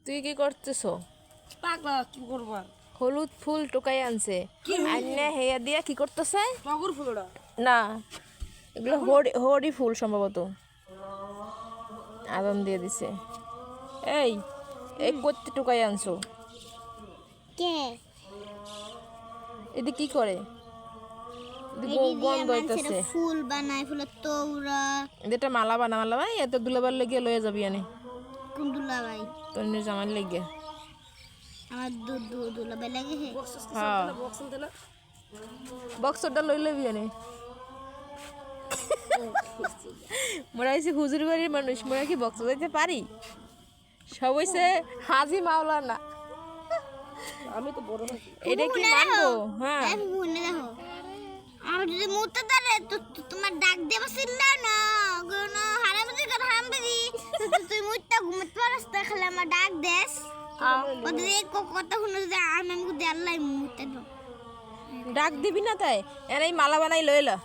তুই কি করতেছো? পাগলা কি করব আর? হলুদ ফুল টোকাই আনছে আন্না হেয়া দিয়া কি করতেছে? টগর ফুলটা না, এগুলো হরি ফুল সম্ভবত। আদম দিয়ে দিছে। এই এই করতে টোকাই আনছো? কে এদি কি করে? গন্ধ হইতেছে। ফুল বানায় ফুলের তোরা এটা মালা বানাই এত দুলাবার লেগে লয়ে যাবি আনে। কোন দুলাভাই? তোর জামার লেগে। আমার দুলাভাই লাগে হে। হ্যাঁ বক্স আনতে না বক্সরটা লই লবি আনে। মোরা হইছে হুজুর বাড়ির মানুষ, মোরা কি বক্স যাইতে পারি? সব হইছে হাজি মাওলানা। আমি তো বড় নাকি এটা কি মানবো? হ্যাঁ মনে দেখো আমার যদি মুতে দাঁড়ে তো তোমার ডাক দেবা চিল্লা না কোনো হারামদি কর হারামদি তুই মুতটা ঘুমতে পারস তা খালি আমার ডাক দেস ওদের এক কথা শুনে যদি আমি মুতে আল্লাহ মুতে দাও ডাক দিবি না তাই এই মালা বানাই লইলা।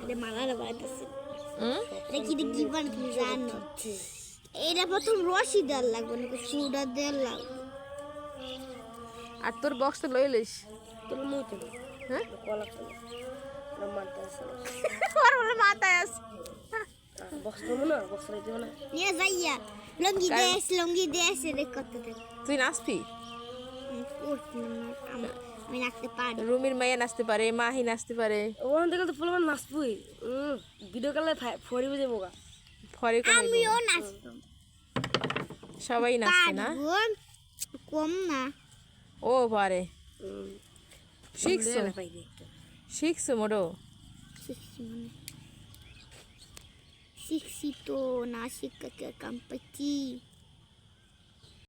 এটা মালা বানাইতেছে হুম এটা কি বান তুমি জানো? এটা প্রথম রশি দেওয়ার লাগবে নাকি সুডা দেওয়ার লাগবে? আর তোর বক্স তো লই লইস। তোর মুইতে না হ্যাঁ কলা খাই না মানতে আসে না আর বলে মাথায় আছে। বক্স করবো না বক্স রাইতে না নিয়ে যাইয়া লঙ্গি দেশ রে কত দেখ তুই নাচবি? আমি নাচতে পারি। রুমির মাইয়া নাচতে পারে, মাহি নাচতে পারে। ওখান থেকে তো ফুলমান নাচবই ভিডিও কলে ফরি বুঝে বোগা ফরে কমাইবো। আমিও নাচবো সবাই নাচবে না? কম না ও পারে। শিখছো? পাইবে শিখছো মোটো? শিখছি তো না শিখা কাম পাচ্ছি।